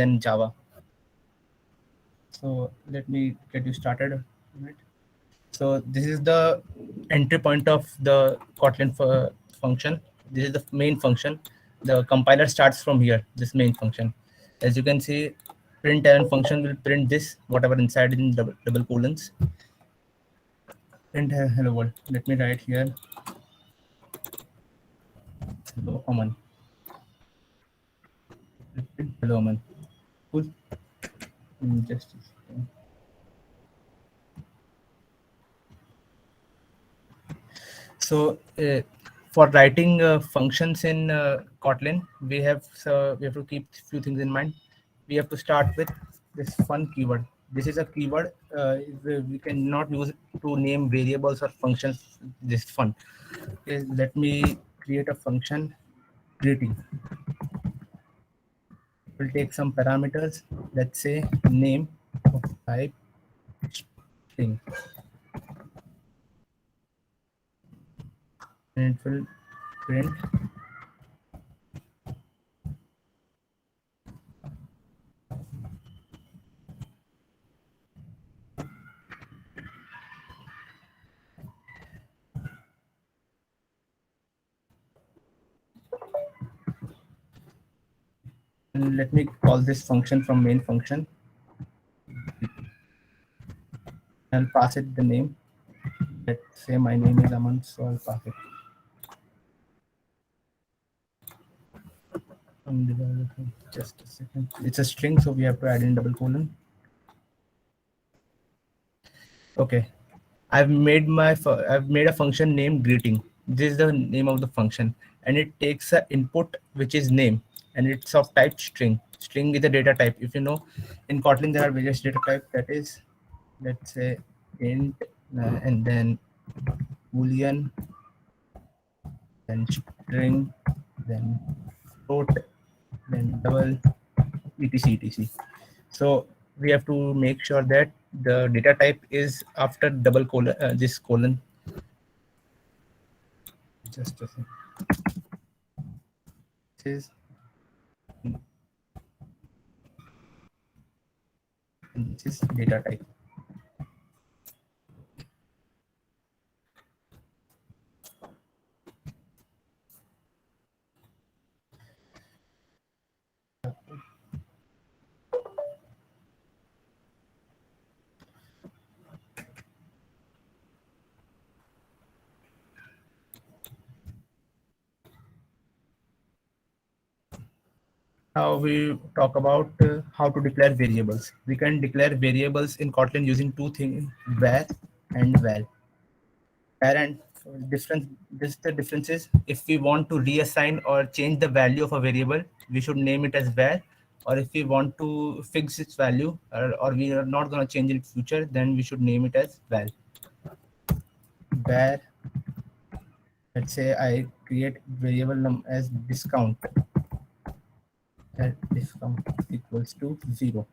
than Java. So let me get you started. Right. So this is the entry point of the Kotlin function. This is the main function. The compiler starts from here, this main function. As you can see, println function will print this, whatever inside in double colons. Print hello world. Let me write here. Hello, Aman. Hello, Aman. Cool. Just a second. So for writing functions in Kotlin, we have to keep few things in mind. We have to start with this fun keyword. This is a keyword we cannot use to name variables or functions. This fun. Okay, let me create a function greeting. We'll take some parameters. Let's say name of type string, and it will print and let me call this function from main function. I'll pass it the name. Let's say my name is Aman, so I'll pass it. Just a second. It's a string, so we have to add in double colon. Okay, I've made a function named greeting. This is the name of the function, and it takes an input which is name, and it's of type string. String is a data type. If you know, in Kotlin there are various data types. That is, let's say int, and then boolean, then string, then float, then double, etc. So we have to make sure that the data type is after double colon, this colon. Just a second. This is data type. Now we talk about how to declare variables. We can declare variables in Kotlin using two things, var and val. Var and difference. The difference is if we want to reassign or change the value of a variable, we should name it as var. Or if we want to fix its value, or we are not going to change it in future, then we should name it as val. Var. Let's say I create variable num as discount. That discount equals to 0,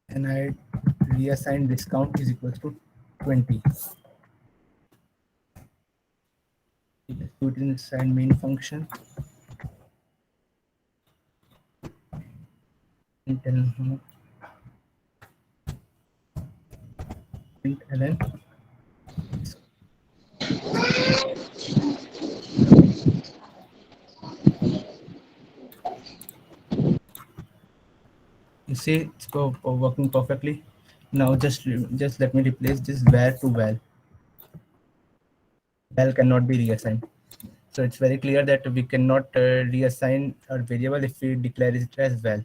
and I reassign discount is equals to 20. Let's do it inside main function. Println you see it's working perfectly. Now just let me replace this var to val. Val cannot be reassigned, so it's very clear that we cannot reassign our variable if we declare it as val.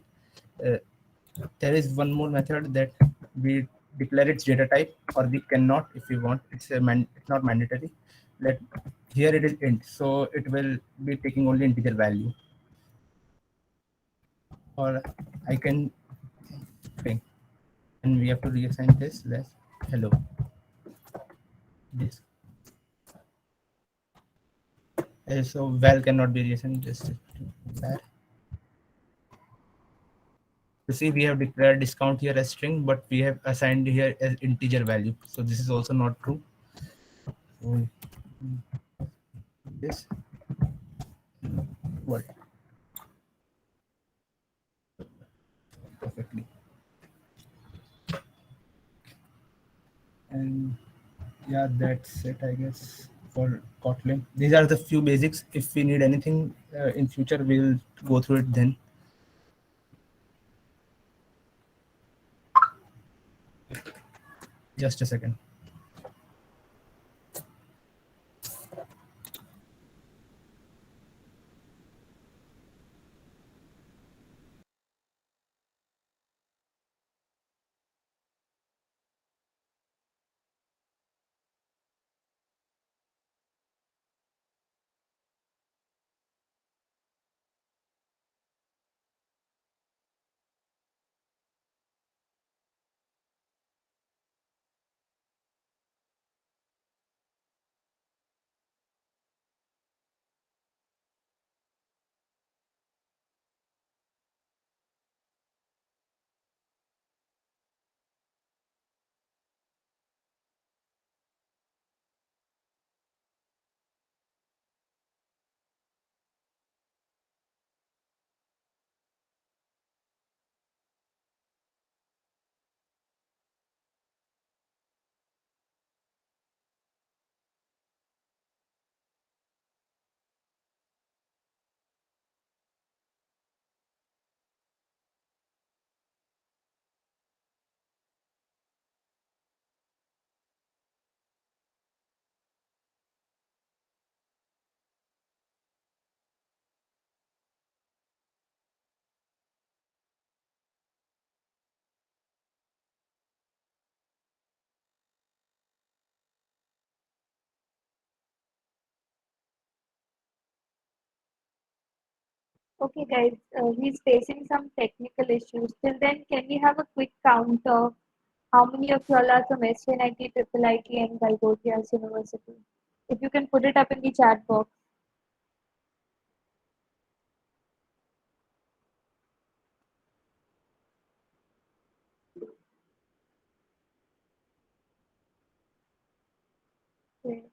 There is one more method that we declare its data type, or we cannot if we want. It's not mandatory. Here it is int, so it will be taking only integer value. Or I can string, and we have to reassign this as hello. This. So val cannot be reassigned. Just var. You see, we have declared discount here as string, but we have assigned here as integer value. So this is also not true. So this what? Yeah, that's it, I guess, for Kotlin. These are the few basics. If we need anything in future, we'll go through it then. Just a second. Okay, guys, he's facing some technical issues. Till then, can we have a quick count of how many of you all are from SVNIT, IIIT, and Galgothias University? If you can put it up in the chat box. Okay.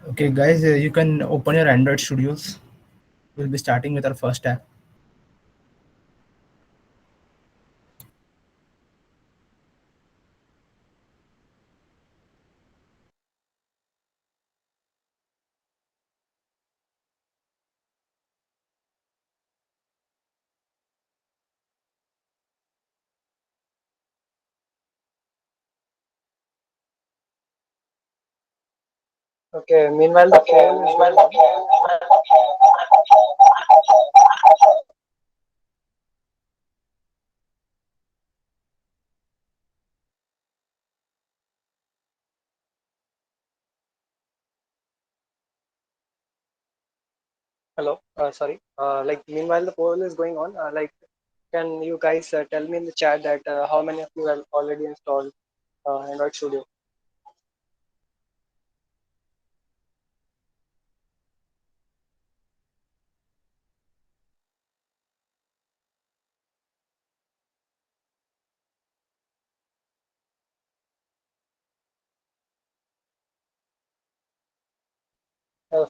Okay, guys, you can open your Android Studios. We'll be starting with our first app. Okay, meanwhile the poll is going on. Hello, sorry. Like meanwhile the poll is going on. Like, can you guys tell me in the chat that how many of you have already installed Android Studio?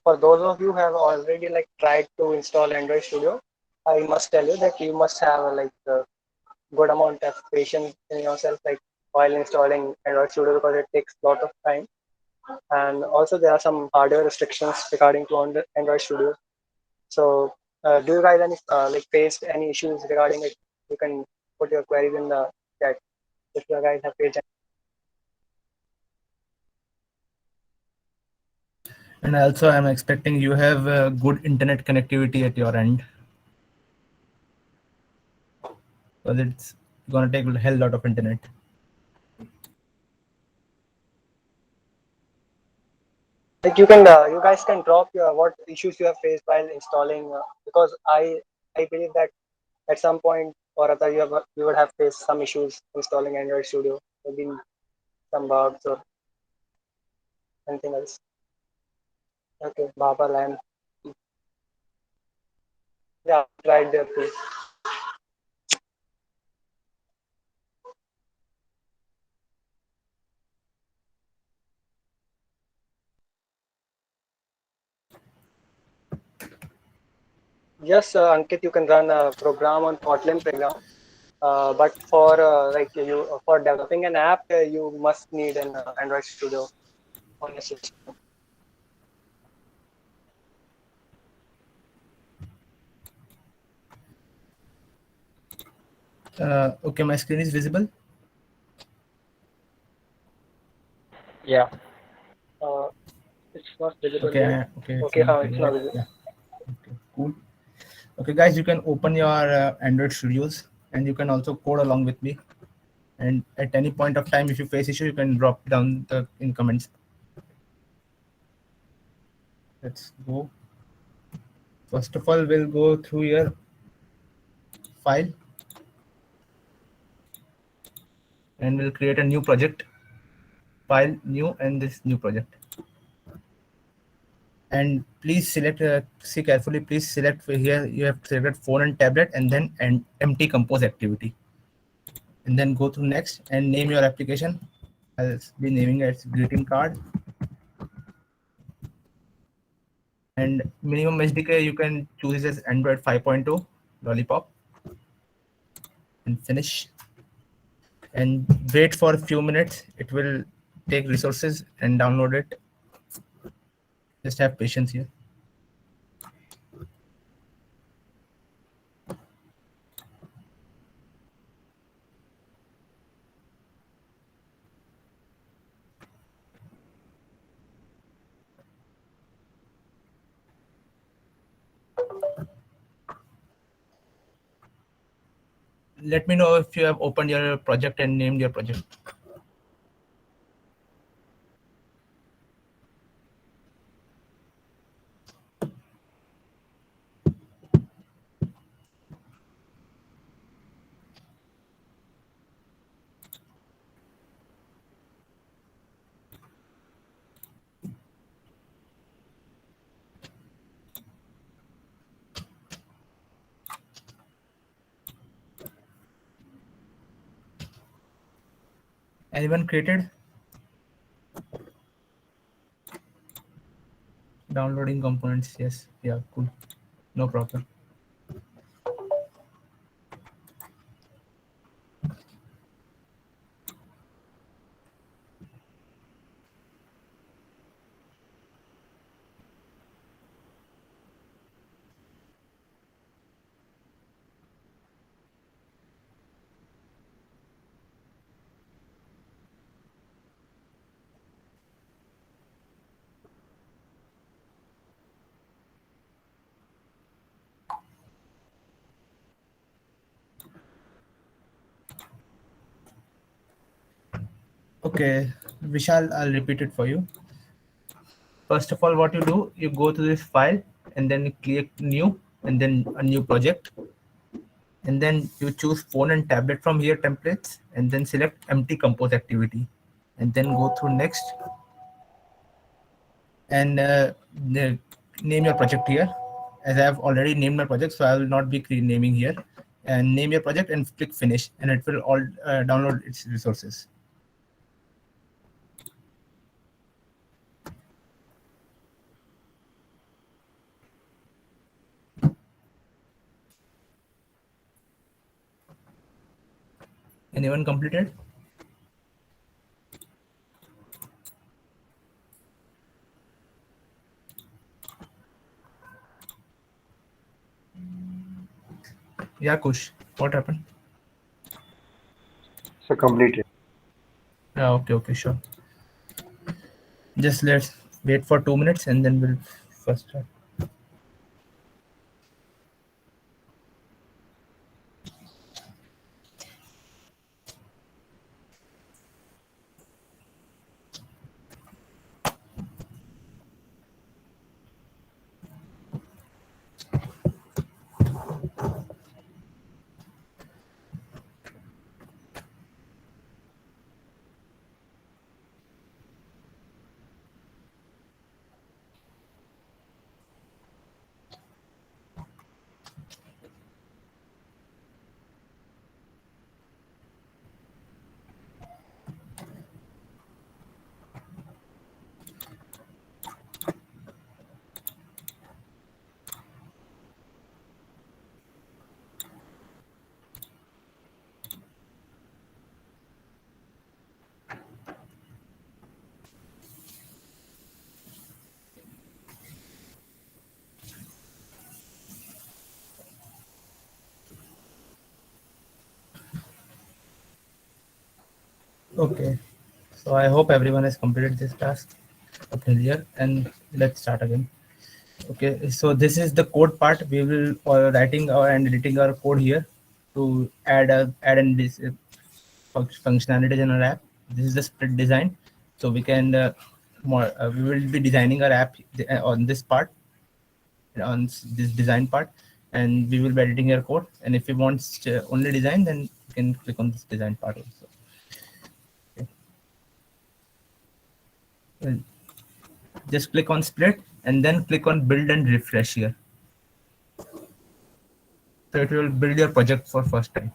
For those of you who have already like tried to install Android Studio, I must tell you that you must have like a good amount of patience in yourself, like while installing Android Studio because it takes a lot of time, and also there are some hardware restrictions regarding to Android Studio. So, do you guys any like faced any issues regarding it? You can put your queries in the chat if you guys have faced. And also, I'm expecting you have good internet connectivity at your end, because it's gonna take a hell lot of internet. Like you guys can drop your what issues you have faced while installing because I believe that at some point or other you would have faced some issues installing Android Studio, maybe some bugs or anything else. Okay, Baba Lamb. Yeah, right there too. Yes, Ankit, you can run a program on Kotlin program. But for for developing an app, you must need an Android Studio on your system. Okay, my screen is visible. Yeah. Uh, it's not visible Okay, here. okay, it's Okay, not it's here not yet. visible. Yeah. Okay, cool. Okay, guys, you can open your Android Studios and you can also code along with me. And at any point of time, if you face issue, you can drop down in comments. Let's go. First of all, we'll go through your file and we'll create a new project. File, new, and this new project. And please select, see carefully, please select here, you have selected phone and tablet and then empty compose activity. And then go to next and name your application. I'll be naming it greeting card. And minimum SDK you can choose as Android 5.2 Lollipop and finish. And wait for a few minutes. It will take resources and download it. Just have patience here. Let me know if you have opened your project and named your project. Anyone created? Downloading components, yes. Yeah, cool. No problem. Okay, Vishal, I'll repeat it for you. First of all, what you do, you go to this file and then you click new and then a new project. And then you choose phone and tablet from here templates and then select empty compose activity. And then go through next and name your project here. As I have already named my project, so I will not be naming here. And name your project and click finish and it will all download its resources. Anyone completed? Yeah, Kush. What happened? So completed. Yeah, okay, sure. Just let's wait for 2 minutes and then we'll first start. Okay, so I hope everyone has completed this task up till here, and let's start again. Okay, so this is the code part. We will writing and editing our code here to add and this functionalities in our app. This is the split design, so we can we will be designing our app on this part, on this design part, and we will be editing our code. And if you want only design, then you can click on this design part also. Okay. Well, just click on split and then click on build and refresh here. So it will build your project for first time.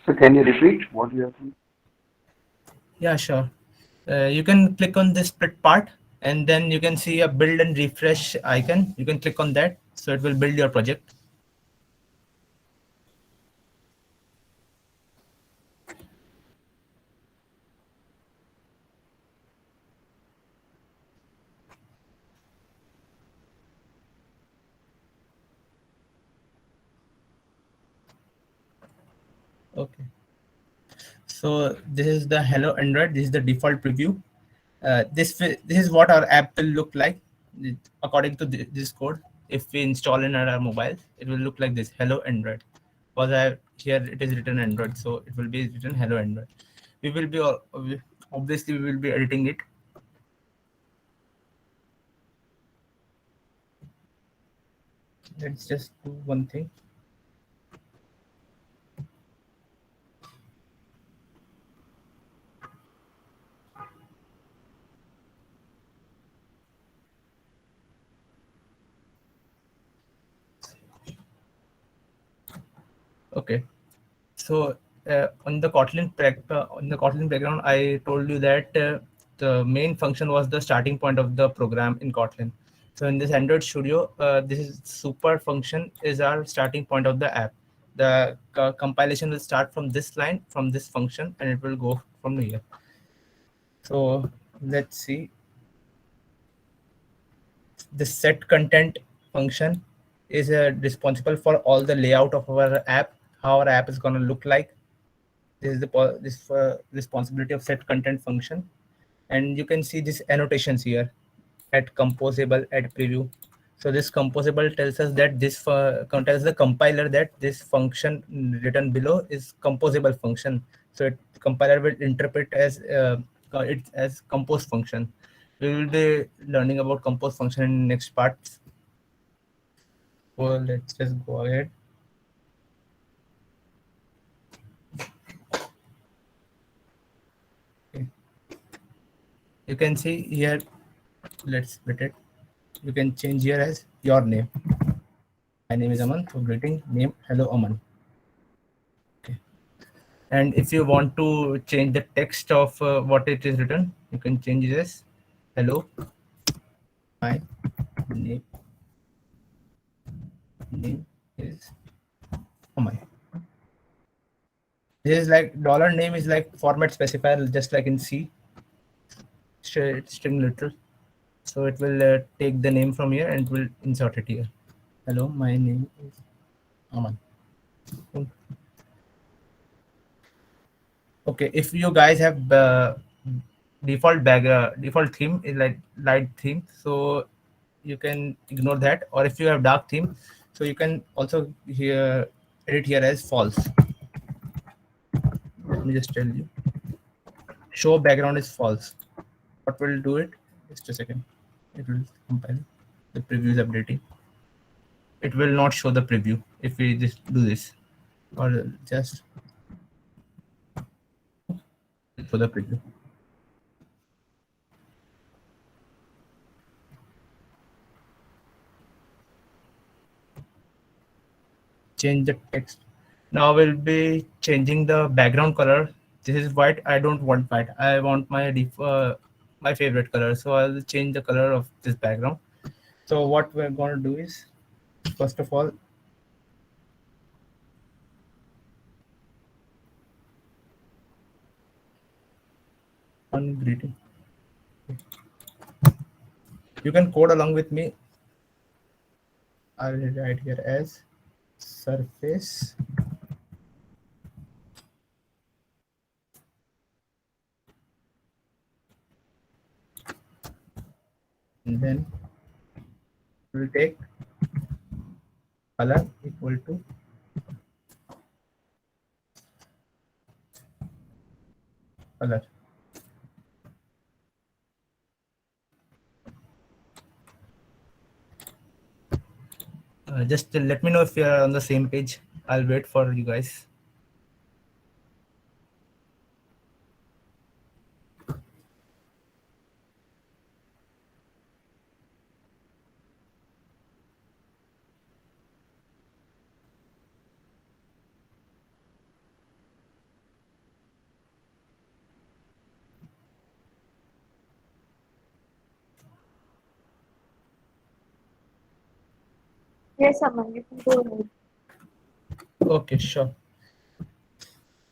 So can you repeat what you have done? Yeah, sure. You can click on this split part and then you can see a build and refresh icon. You can click on that. So it will build your project. Okay. So this is the Hello Android. This is the default preview. This is what our app will look like according to this code. If we install in our mobile, it will look like this: Hello Android. Because here it is written Android, so it will be written Hello Android. We will be obviously we will be editing it. Let's just do one thing. Okay. So on the Kotlin background, I told you that the main function was the starting point of the program in Kotlin. So in this Android Studio, this is super function is our starting point of the app. The compilation will start from this line, from this function, and it will go from here. So let's see. The set content function is responsible for all the layout of our app, how our app is going to look like. This is the responsibility of set content function, and you can see these annotations here at composable, at preview. So this composable tells us that tells the compiler that this function written below is composable function. So compiler will interpret it as compose function. We will be learning about compose function in next parts. So let's just go ahead. Okay. You can see here, let's split it. You can change here as your name. My name is Aman. So greeting name, hello Aman. Okay. And if you want to change the text of what it is written, you can change it as hello. My name is Aman. This is like dollar name is like format specifier, just like in C, string literal. So it will take the name from here and it will insert it here. Hello, my name is Aman. Cool. Okay, if you guys have default theme is like light theme, so you can ignore that. Or if you have dark theme, so you can also here edit here as false. Let me just tell you, show background is false. What will do it? Just a second, it will compile. The preview is updating. It will not show the preview if we just do this, or just for the preview. Change the text. Now we'll be changing the background color. This is white. I don't want white. I want my favorite color. So I'll change the color of this background. So what we're going to do is, first of all, on greeting. You can code along with me. I'll write here as surface and then we'll take color equal to color. Just let me know if you are on the same page. I'll wait for you guys. Yes, Aman, you can go ahead. Okay, sure.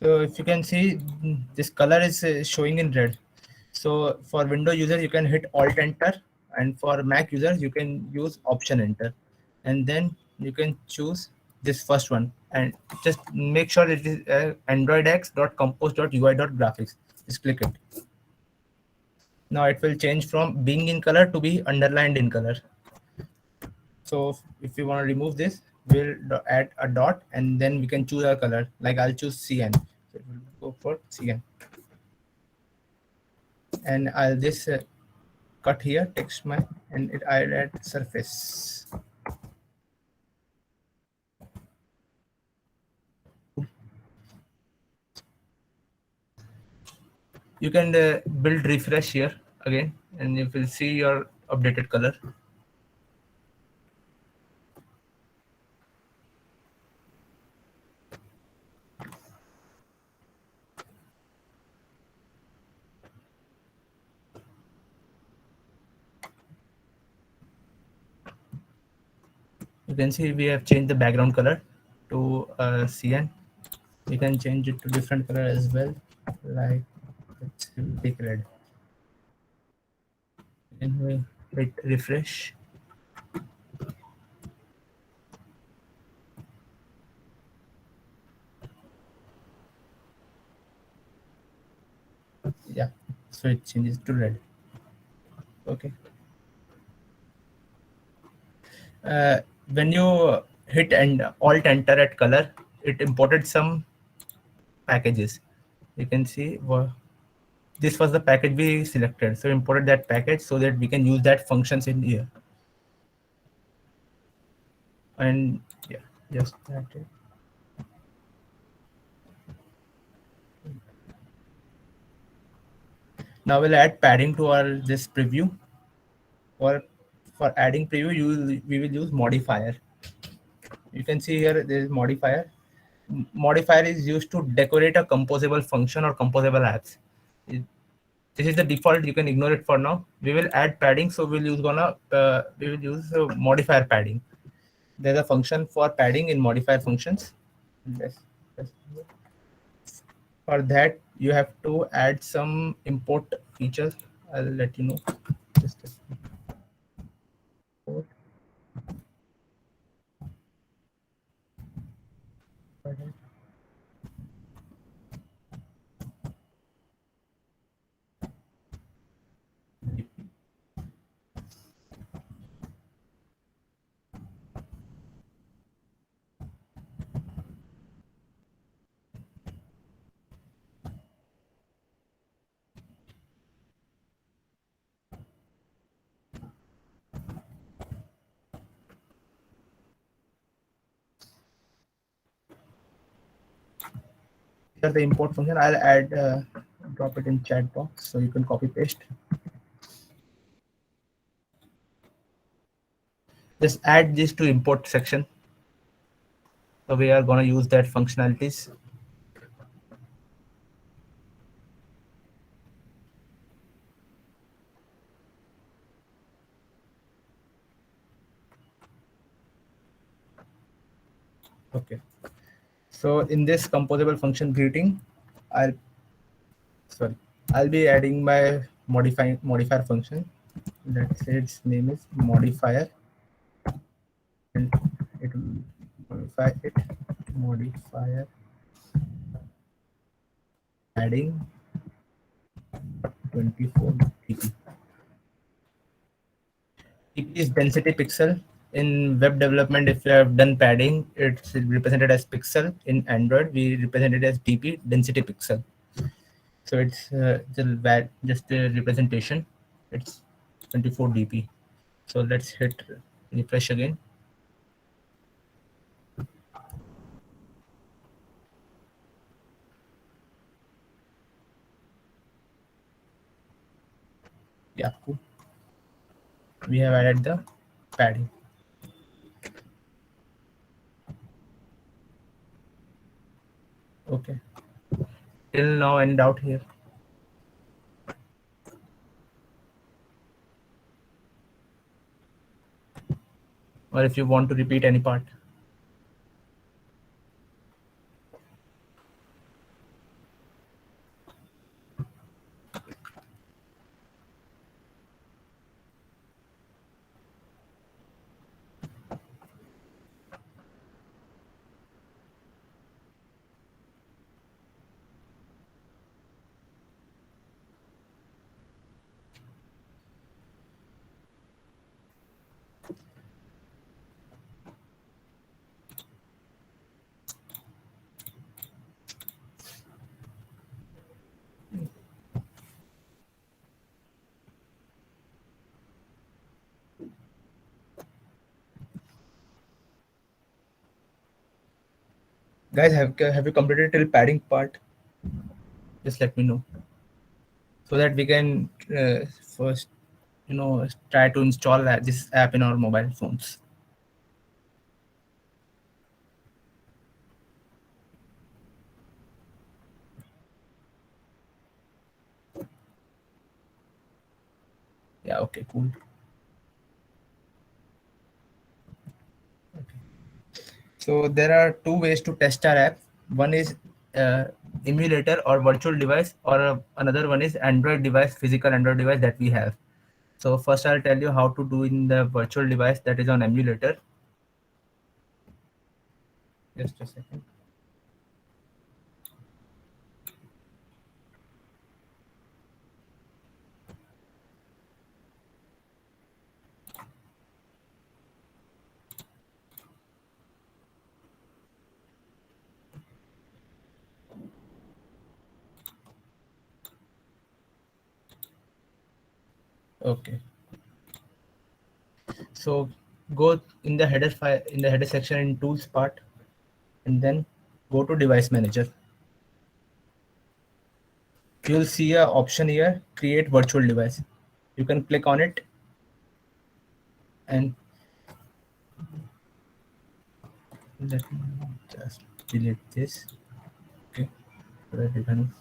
So if you can see, this color is showing in red. So for Windows user, you can hit Alt Enter, and for Mac users, you can use Option Enter, and then you can choose this first one, and just make sure it is androidx.compose.ui.graphics. Just click it. Now it will change from being in color to be underlined in color. So if you want to remove this, we'll add a dot, and then we can choose our color. Like I'll choose CN. So it will go for CN. And I'll just cut here text my, and I'll add surface. You can build refresh here again, and you will see your updated color. You can see we have changed the background color to CN. You can change it to different color as well, like let's pick red. And we hit refresh. Yeah, so it changes to red. Okay. When you hit and alt enter at color, it imported some packages. You can see this was the package we selected, so imported that package so that we can use that functions in here. And yeah, just that. Now we'll add padding to our this preview. For adding preview, we will use modifier. You can see here there is modifier. Modifier is used to decorate a composable function or composable apps. This is the default. You can ignore it for now. We will add padding, so we will use modifier padding. There's a function for padding in modifier functions. Let's- For that, you have to add some import features. I'll let you know. Just a second. Here the import function. I'll add drop it in chat box so you can copy paste. Just add this to import section. So we are going to use that functionalities. Okay. So in this composable function greeting, I'll sorry. I'll be adding my modifier function. Let's say its name is modifier, and it will modify it. Modifier adding 24 dp. dp is density pixel. In web development, if you have done padding, it's represented as pixel. In Android, we represent it as dp, density pixel. So it's just a representation. It's 24 dp. So let's hit refresh again. Yeah, cool. We have added the padding. Okay. Till now, any doubt here? Or if you want to repeat any part? Guys, have you completed till padding part? Just let me know, so that we can first, try to install this app in our mobile phones. Yeah, okay, cool. Okay. So there are two ways to test our app. One is emulator or virtual device, or another one is Android device, physical Android device that we have. So first I'll tell you how to do in the virtual device that is on emulator. Just a second. Okay. So go in the header file, in the header section in tools part, and then go to device manager. You'll see a option here, create virtual device. You can click on it, and let me just delete this. Okay, so that you can.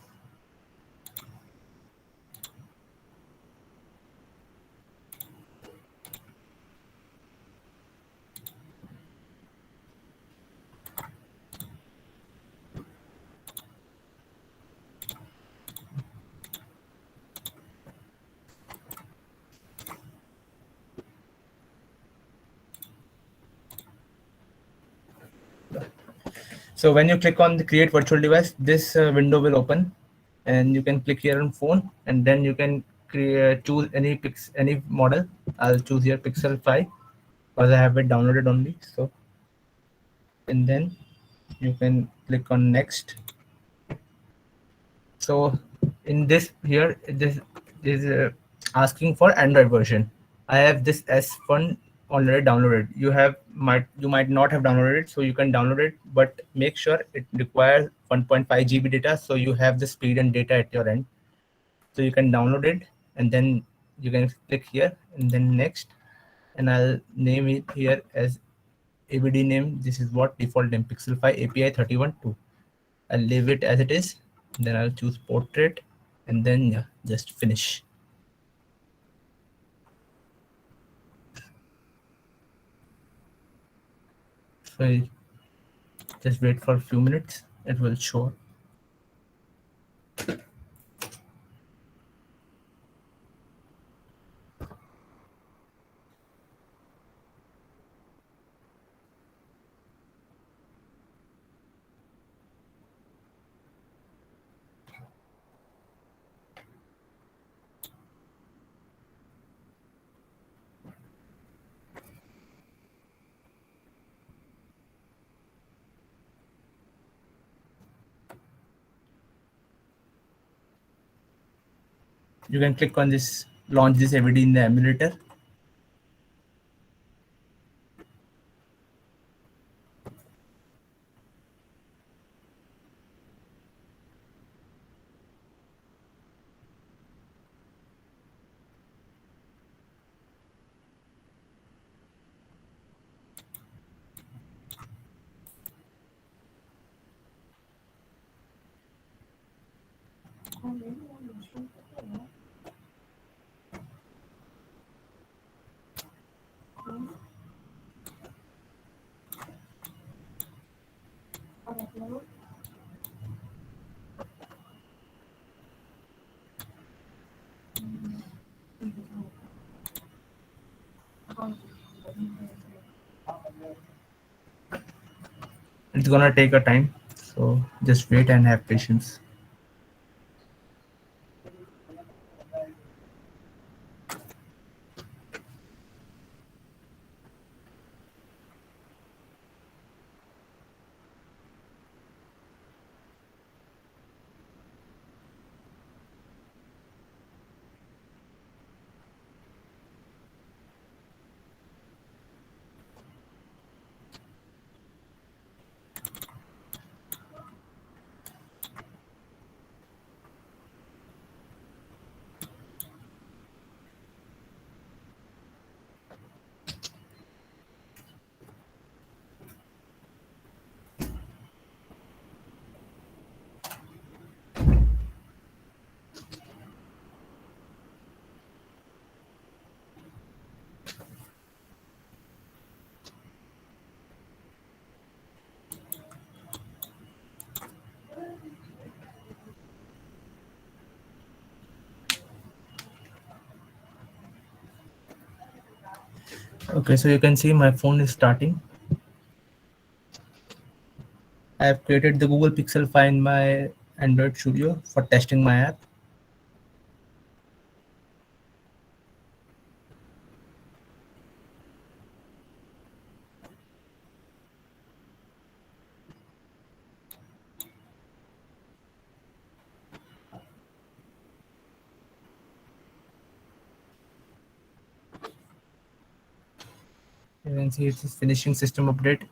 So when you click on the create virtual device, this window will open, and you can click here on phone, and then you can choose any model. I'll choose here Pixel 5 because I have it downloaded only. So, and then you can click on next. So in this here, this is asking for Android version. I have this S1 already downloaded. You might not have downloaded it, so you can download it, but make sure it requires 1.5 GB data, so you have the speed and data at your end. So you can download it, and then you can click here, and then next, and I'll name it here as ABD name. This is what default name, Pixel 5 API 31.2. I'll leave it as it is. Then I'll choose portrait, and then yeah, just finish. So just wait for a few minutes. It will show. You can click on this, launch this AVD in the emulator. It's gonna take a time, so just wait and have patience. Okay, so you can see my phone is starting. I have created the Google Pixel file in my Android Studio for testing my app. You can see it's finishing system update.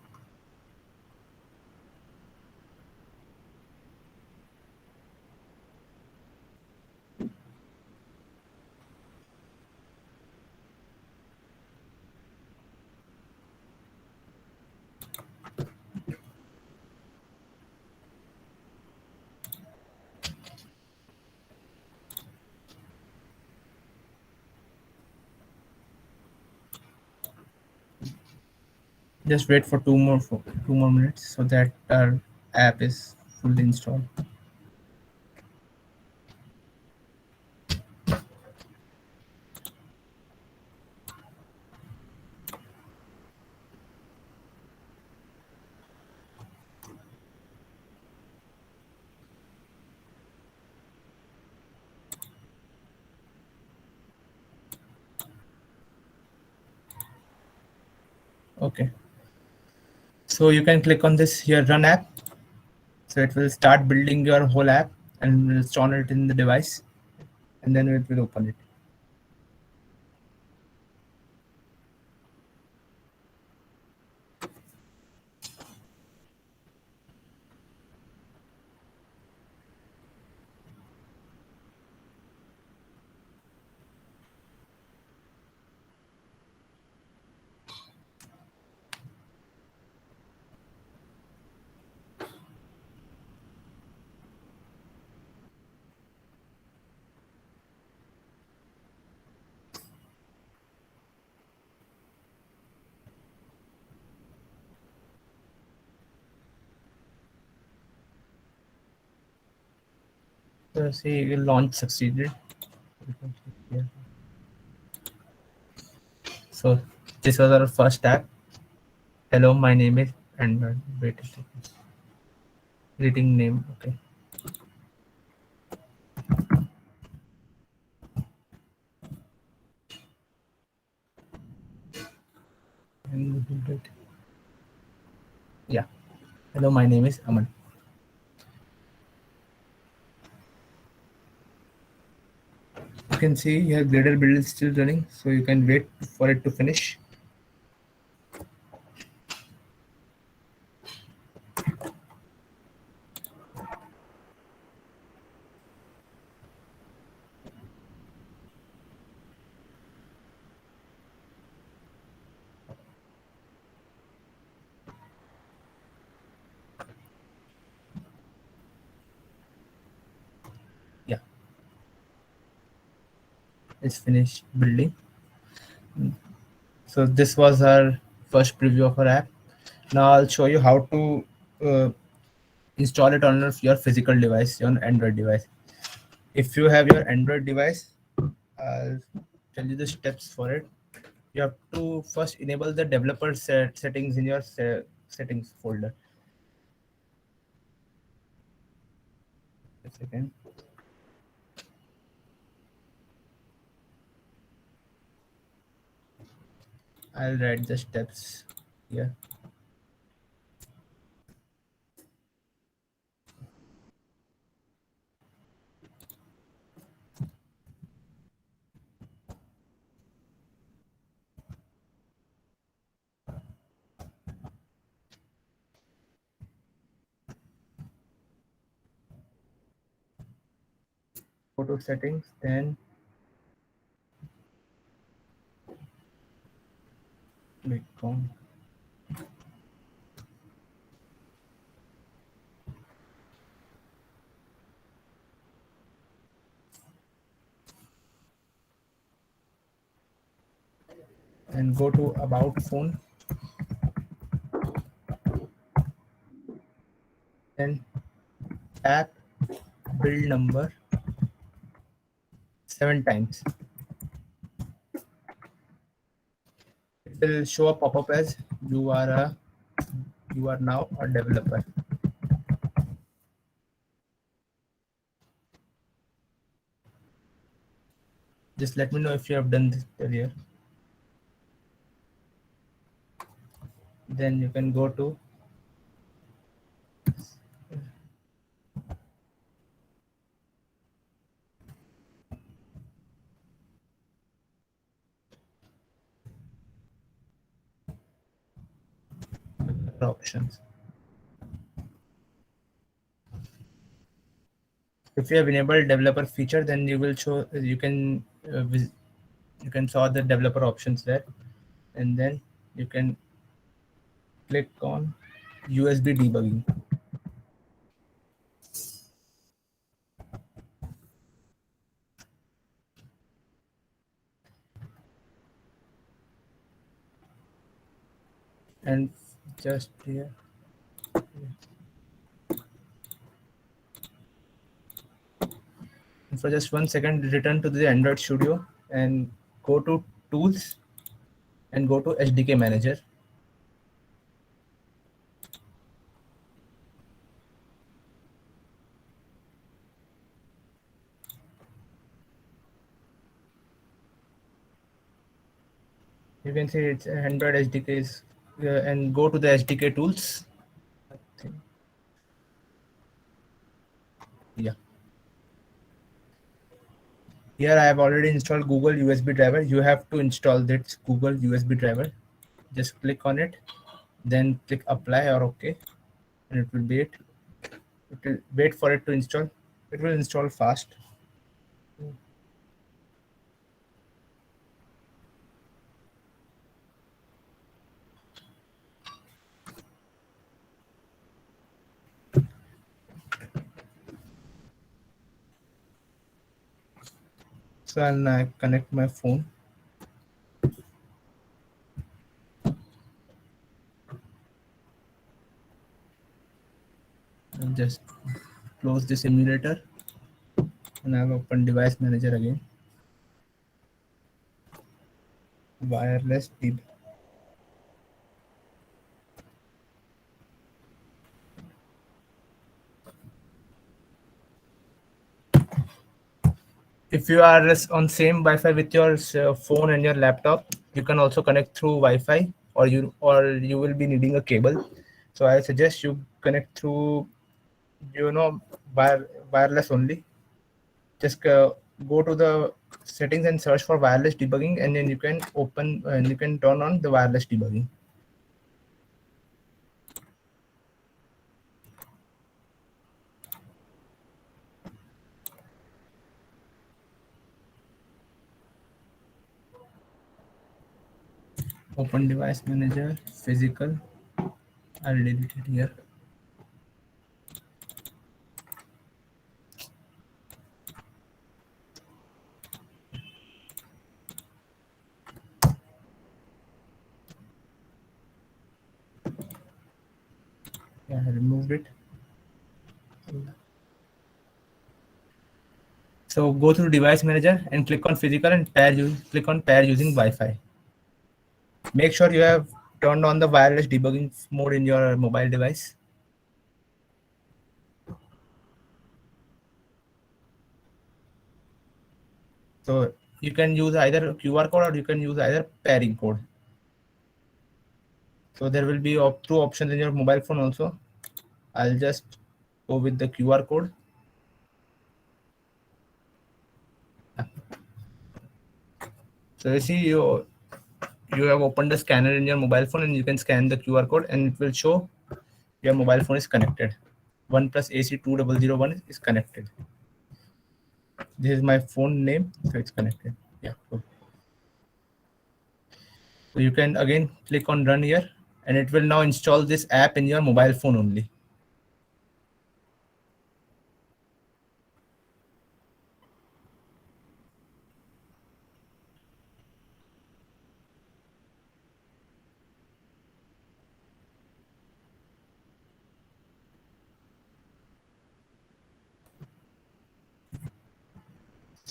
Just wait for 2 more minutes so that our app is fully installed. Okay, so you can click on this here, run app. So it will start building your whole app and will install it in the device, and then it will open it. So see, launch succeeded. So this was our first app. Hello, my name is, and wait a second. Greeting name. Okay. And we will do it. Yeah. Hello, my name is Aman. can see here Gradle build is still running, so you can wait for it to finish. Yeah, it's finished building. So this was our first preview of our app. Now I'll show you how to install it on your physical device, your Android device. If you have your Android device, I'll tell you the steps for it. You have to first enable the developer settings in your settings folder. A second. I'll write the steps here. Go to settings, then click on and go to about phone, then tap build number 7 times. It will show a pop-up as you are now a developer. Just let me know if you have done this earlier. Then you can go to options. If you have enabled developer feature, then you will show you can saw the developer options there, and then you can click on USB debugging. And just here. And for just 1 second, return to the Android Studio and go to Tools and go to SDK Manager. You can see it's Android SDKs and go to the SDK tools. Yeah. Here I have already installed Google USB driver. You have to install this Google USB driver. Just click on it, then click apply or OK, and it will be it. It will wait for it to install. It will install fast. So I'll now connect my phone. And just close this emulator, and I'll open device manager again. Wireless debug. If you are on same Wi-Fi with your phone and your laptop, you can also connect through Wi-Fi, or you will be needing a cable. So I suggest you connect through wireless only. Just go to the settings and search for wireless debugging, and then you can open you can turn on the wireless debugging. Open device manager, physical. I'll delete it here. Yeah, I removed it. So go to device manager and click on physical and click on pair using Wi-Fi. Make sure you have turned on the wireless debugging mode in your mobile device. So you can use either QR code or you can use either pairing code. So there will be two options in your mobile phone also. I'll just go with the QR code. So you see you have opened the scanner in your mobile phone and you can scan the QR code and it will show your mobile phone is connected. OnePlus AC2001 is connected. This is my phone name, so it's connected. Yeah. Cool. So you can again click on run here and it will now install this app in your mobile phone only.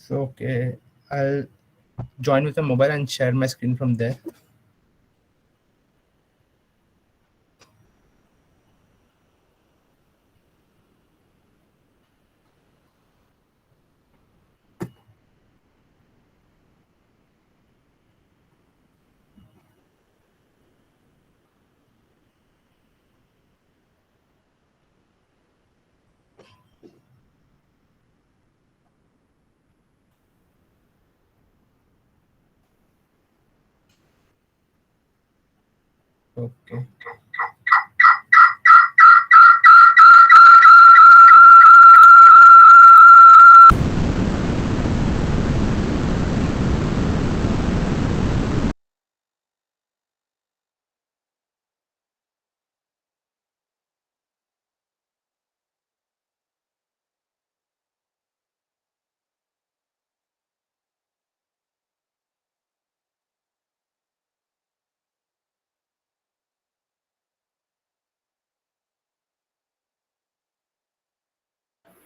So okay, I'll join with the mobile and share my screen from there. Okay.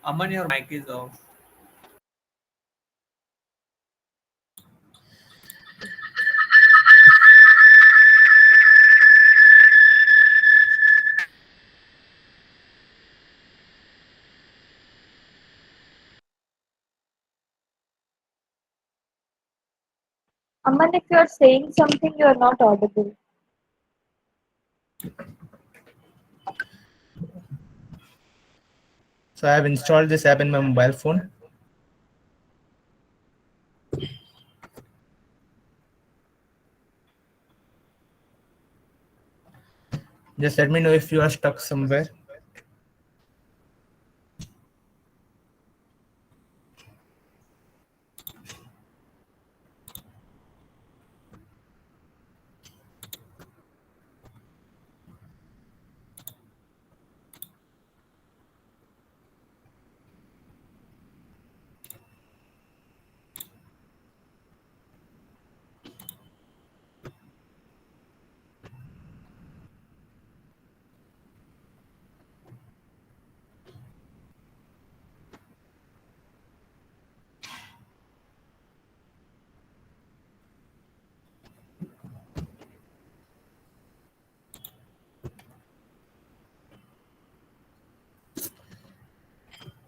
Aman, your mic is off. Aman, if you are saying something, you are not audible. So I have installed this app in my mobile phone. Just let me know if you are stuck somewhere.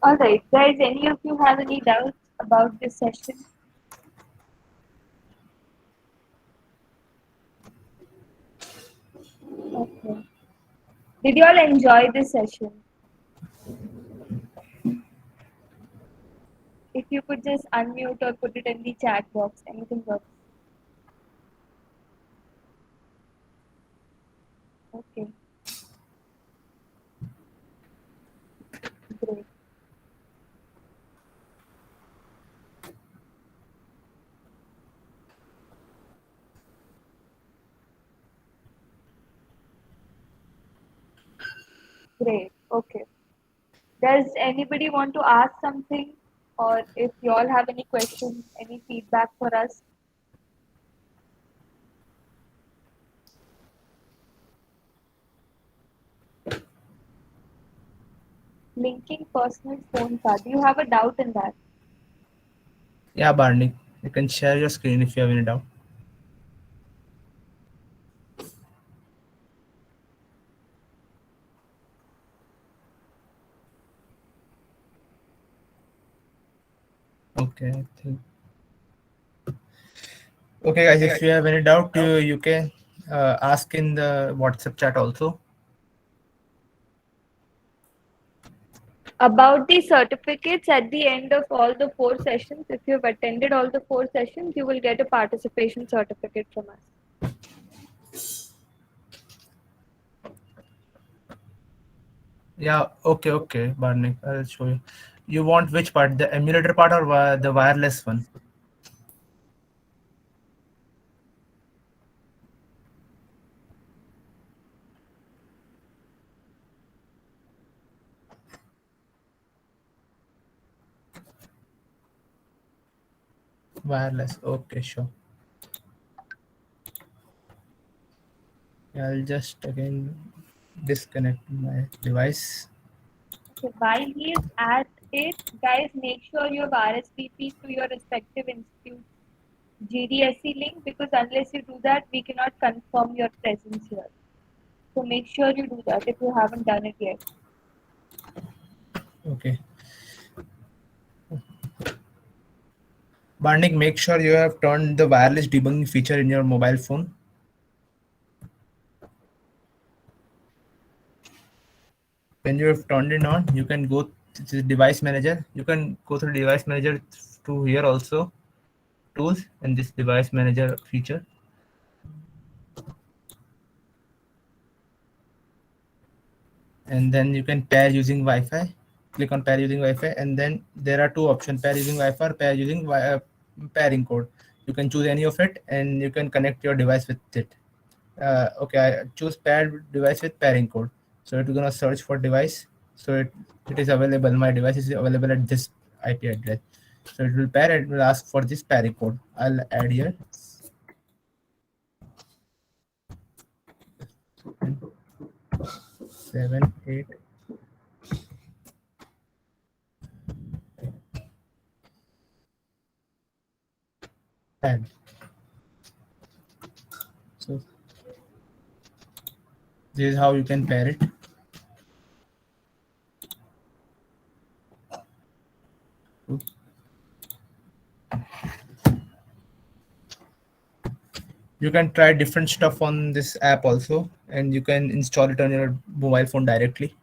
Alright, guys, any of you have any doubts about this session? Okay. Did you all enjoy this session? If you could just unmute or put it in the chat box, anything works. Okay. Great. Great. Okay. Does anybody want to ask something, or if you all have any questions, any feedback for us? Linking personal phone card. Do you have a doubt in that? Yeah, Barney, you can share your screen if you have any doubt. Okay, I think. Okay, guys, if you have any doubt, you can ask in the WhatsApp chat also. About the certificates at the end of all the 4 sessions, if you've attended all the 4 sessions, you will get a participation certificate from us. Yeah, okay, Barney, I'll show you. You want which part, the emulator part or the wireless one? Wireless, okay, sure. Yeah, I'll just again disconnect my device. So while he is at it, guys, make sure you have RSVP to your respective institute's GDSC link, because unless you do that, we cannot confirm your presence here. So make sure you do that if you haven't done it yet. Okay. Barnik, make sure you have turned the wireless debugging feature in your mobile phone. When you have turned it on, you can go to the device manager. You can go through device manager to here also, tools, and this device manager feature. And then you can pair using Wi-Fi. Click on pair using Wi-Fi, and then there are 2 options: pair using Wi-Fi or pair using pairing code. You can choose any of it, and you can connect your device with it. Okay, I choose paired device with pairing code. So it's gonna search for device. So it is available. My device is available at this IP address. So it will pair. It will ask for this pairing code. I'll add here 7 8 10. So this is how you can pair it. You can try different stuff on this app also, and you can install it on your mobile phone directly.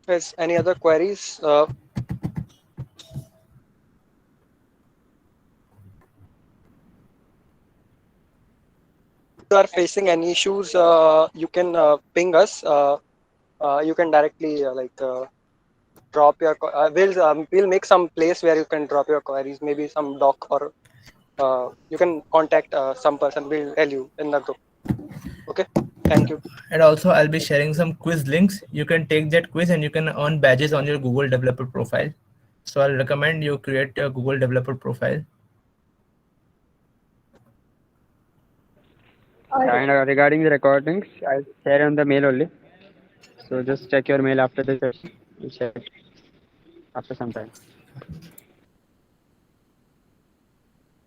Yes, any other queries? If you are facing any issues, you can ping us. You can directly drop your. We'll make some place where you can drop your queries. Maybe some doc, or you can contact some person. We'll tell you in the group. Okay. Thank you. And also I'll be sharing some quiz links. You can take that quiz and you can earn badges on your Google developer profile. So I'll recommend you create a Google developer profile. And regarding the recordings, I'll share on the mail only. So just check your mail after the session. We'll share it after some time.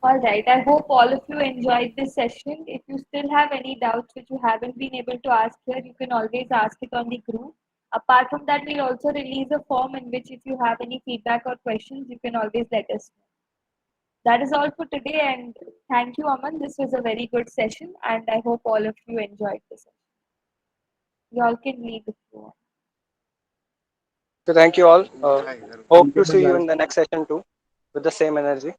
Alright, I hope all of you enjoyed this session. If you still have any doubts which you haven't been able to ask here, you can always ask it on the group. Apart from that, we'll also release a form in which if you have any feedback or questions, you can always let us know. That is all for today, and thank you, Aman. This was a very good session, and I hope all of you enjoyed the session. Y'all can leave if you want. So thank you all. Hope Thank you, to see you guys. in the next session too with the same energy.